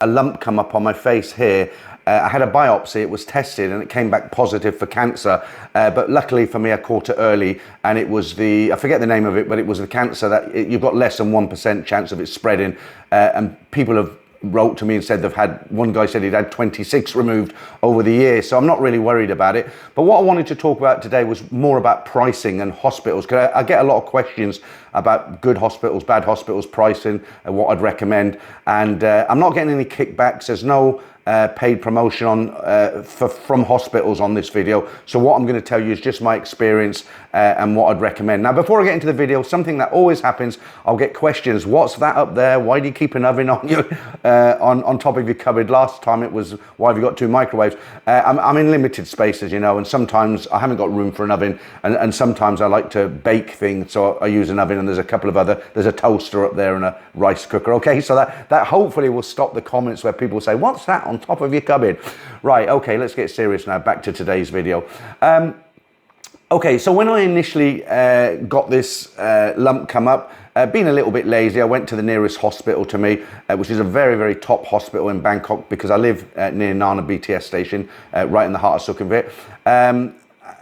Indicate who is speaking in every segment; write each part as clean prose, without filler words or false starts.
Speaker 1: a lump come up on my face here. I had a biopsy, it was tested and it came back positive for cancer. But luckily for me, I caught it early, and it was I forget the name of it, but it was the cancer that you've got less than 1% chance of it spreading. And people have wrote to me and said one guy said he'd had 26 removed over the year. So I'm not really worried about it. But what I wanted to talk about today was more about pricing and hospitals. Because I get a lot of questions about good hospitals, bad hospitals, pricing, and what I'd recommend. And I'm not getting any kickbacks. There's no paid promotion from hospitals on this video. So what I'm going to tell you is just my experience and what I'd recommend. Now, before I get into the video, something that always happens, I'll get questions. What's that up there? Why do you keep an oven on you on top of your cupboard? Last time it was, why have you got two microwaves? I'm in limited spaces, you know, and sometimes I haven't got room for an oven, and sometimes I like to bake things, so I use an oven, and there's a couple of there's a toaster up there and a rice cooker. Okay, so that hopefully will stop the comments where people say, what's that on top of your cupboard? Right, okay, let's get serious now. Back to today's video. Okay, so when I initially got this lump come up, being a little bit lazy, I went to the nearest hospital to me, which is a very, very top hospital in Bangkok, because I live near Nana BTS station, right in the heart of Sukhumvit.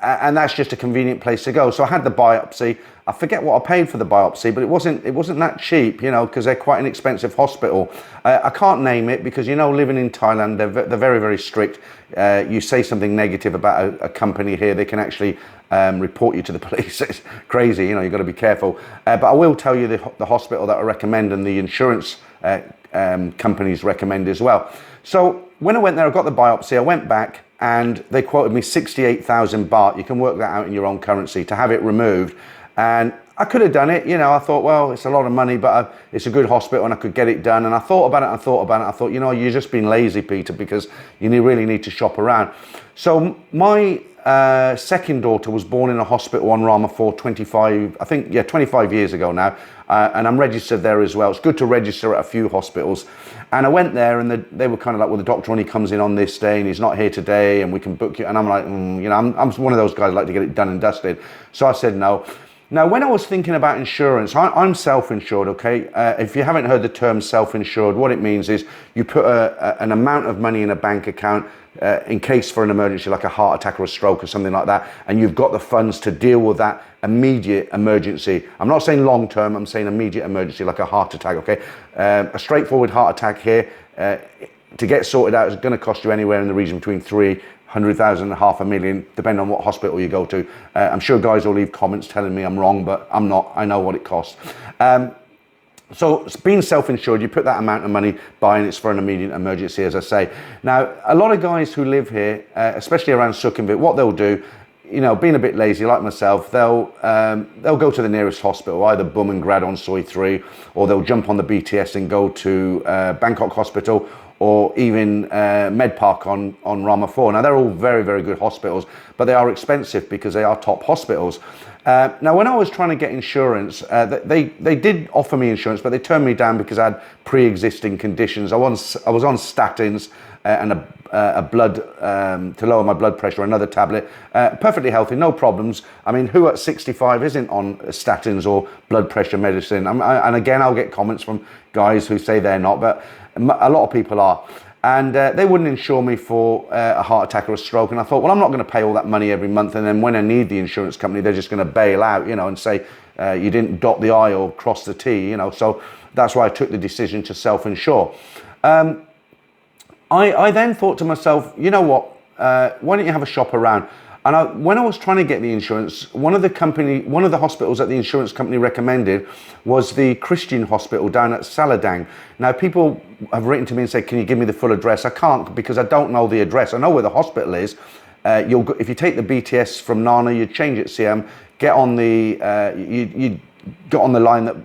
Speaker 1: And that's just a convenient place to go. So I had the biopsy. I forget what I paid for the biopsy, but it wasn't that cheap, you know, because they're quite an expensive hospital. I can't name it because, you know, living in Thailand, they're very, very strict. You say something negative about a company here, they can actually report you to the police. It's crazy, you know, you've got to be careful. But I will tell you the hospital that I recommend, and the insurance companies recommend as well. So when I went there, I got the biopsy, I went back, and they quoted me 68,000 baht. You can work that out in your own currency to have it removed. And I could have done it, you know. I thought, well, it's a lot of money, but it's a good hospital and I could get it done. And I thought about it, I thought, you know, you're just being lazy, Peter, because you really need to shop around. So my second daughter was born in a hospital on Rama 4 25 years ago now. And I'm registered there as well. It's good to register at a few hospitals. And I went there, and they were kind of like, well, the doctor only comes in on this day and he's not here today and we can book you. And I'm like, you know, I'm one of those guys that like to get it done and dusted. So I said no. Now, when I was thinking about insurance, I'm self-insured, okay? If you haven't heard the term self-insured, what it means is you put an amount of money in a bank account in case for an emergency, like a heart attack or a stroke or something like that, and you've got the funds to deal with that immediate emergency. I'm not saying long-term, I'm saying immediate emergency, like a heart attack, okay? A straightforward heart attack here, to get sorted out is going to cost you anywhere in the region between 300,000 and $500,000, depending on what hospital you go to. I'm sure guys will leave comments telling me I'm wrong, but I'm not. I know what it costs. So being self-insured, you put that amount of money by, and it's for an immediate emergency, as I say. Now, a lot of guys who live here, especially around Sukhumvit, what they'll do, you know, being a bit lazy like myself, they'll go to the nearest hospital, either Bumrungrad on Soi 3, or they'll jump on the BTS and go to Bangkok Hospital, or even Med Park on Rama 4. Now, they're all very, very good hospitals, but they are expensive because they are top hospitals. Now, when I was trying to get insurance, they did offer me insurance, but they turned me down because I had pre-existing conditions. I was on statins and a blood to lower my blood pressure, another tablet. Perfectly healthy, no problems. I mean, who at 65 isn't on statins or blood pressure medicine? And again, I'll get comments from guys who say they're not, but a lot of people are. And they wouldn't insure me for a heart attack or a stroke. And I thought, well, I'm not going to pay all that money every month. And then when I need the insurance company, they're just going to bail out, you know, and say, you didn't dot the I or cross the T, you know. So that's why I took the decision to self-insure. I then thought to myself, you know what, why don't you have a shop around? And when I was trying to get the insurance, one of the hospitals that the insurance company recommended was the Christian hospital down at Saladang. Now, people have written to me and said, can you give me the full address? I can't, because I don't know the address. I know where the hospital is. If you take the BTS from Nana, you change at Siam, get on the you get on the line that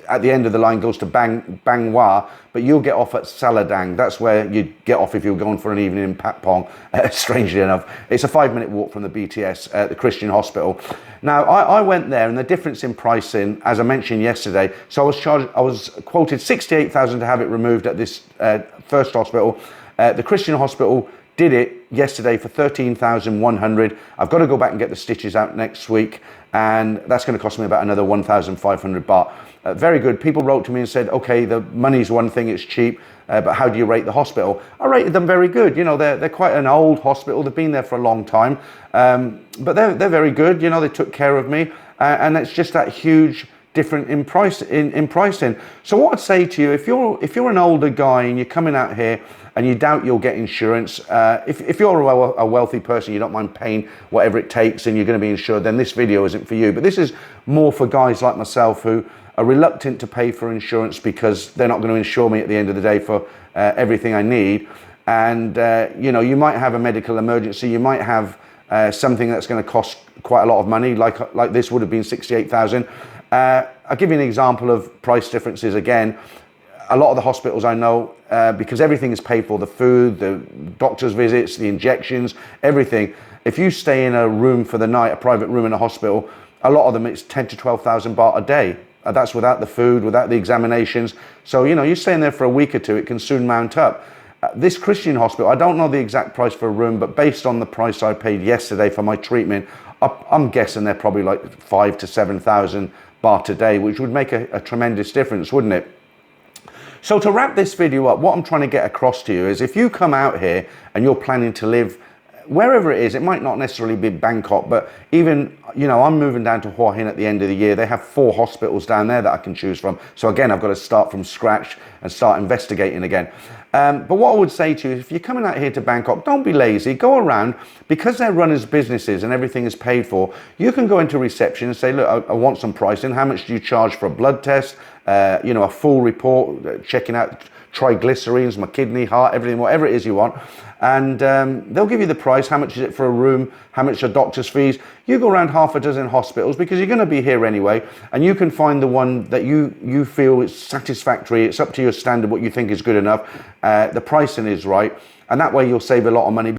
Speaker 1: at the end of the line goes to Bangwa, but you'll get off at Saladang. That's where you'd get off if you were going for an evening in Patpong, strangely enough. It's a 5-minute walk from the BTS at the Christian hospital. Now, I went there, and the difference in pricing, as I mentioned yesterday, so I was quoted 68,000 to have it removed at this first hospital. The Christian hospital Did it yesterday for 13,100. I've got to go back and get the stitches out next week, and that's going to cost me about another 1,500 baht. Very good. People wrote to me and said, okay, the money's one thing, it's cheap, but how do you rate the hospital? I rated them very good. You know, they're quite an old hospital. They've been there for a long time, but they're very good. You know, they took care of me, and it's just that huge different in pricing. So what I'd say to you, if you're an older guy and you're coming out here and you doubt you'll get insurance, if you're a wealthy person, you don't mind paying whatever it takes and you're going to be insured, then this video isn't for you. But this is more for guys like myself who are reluctant to pay for insurance because they're not going to insure me at the end of the day for everything I need. And you know, you might have a medical emergency, you might have something that's going to cost quite a lot of money, like this would have been 68,000. I'll give you an example of price differences again. A lot of the hospitals I know, because everything is paid for, the food, the doctor's visits, the injections, everything. If you stay in a room for the night, a private room in a hospital, a lot of them it's 10 to 12,000 baht a day. That's without the food, without the examinations. So, you know, you're staying there for a week or two, it can soon mount up. This Christian hospital, I don't know the exact price for a room, but based on the price I paid yesterday for my treatment, I'm guessing they're probably like 5 to 7,000 baht a day, which would make a tremendous difference, wouldn't it? So to wrap this video up, what I'm trying to get across to you is if you come out here and you're planning to live wherever it is, it might not necessarily be Bangkok, but even, you know, I'm moving down to Hua Hin at the end of the year. They have 4 hospitals down there that I can choose from. So again, I've got to start from scratch and start investigating again. But what I would say to you is if you're coming out here to Bangkok, don't be lazy, go around. Because they're run as businesses and everything is paid for, you can go into reception and say, look, I want some pricing. How much do you charge for a blood test? You know, a full report, checking out triglycerides, my kidney, heart, everything, whatever it is you want. And they'll give you the price, how much is it for a room, how much are doctor's fees. You go around half a dozen hospitals because you're going to be here anyway, and you can find the one that you feel is satisfactory. It's up to your standard, what you think is good enough. The pricing is right, and that way you'll save a lot of money.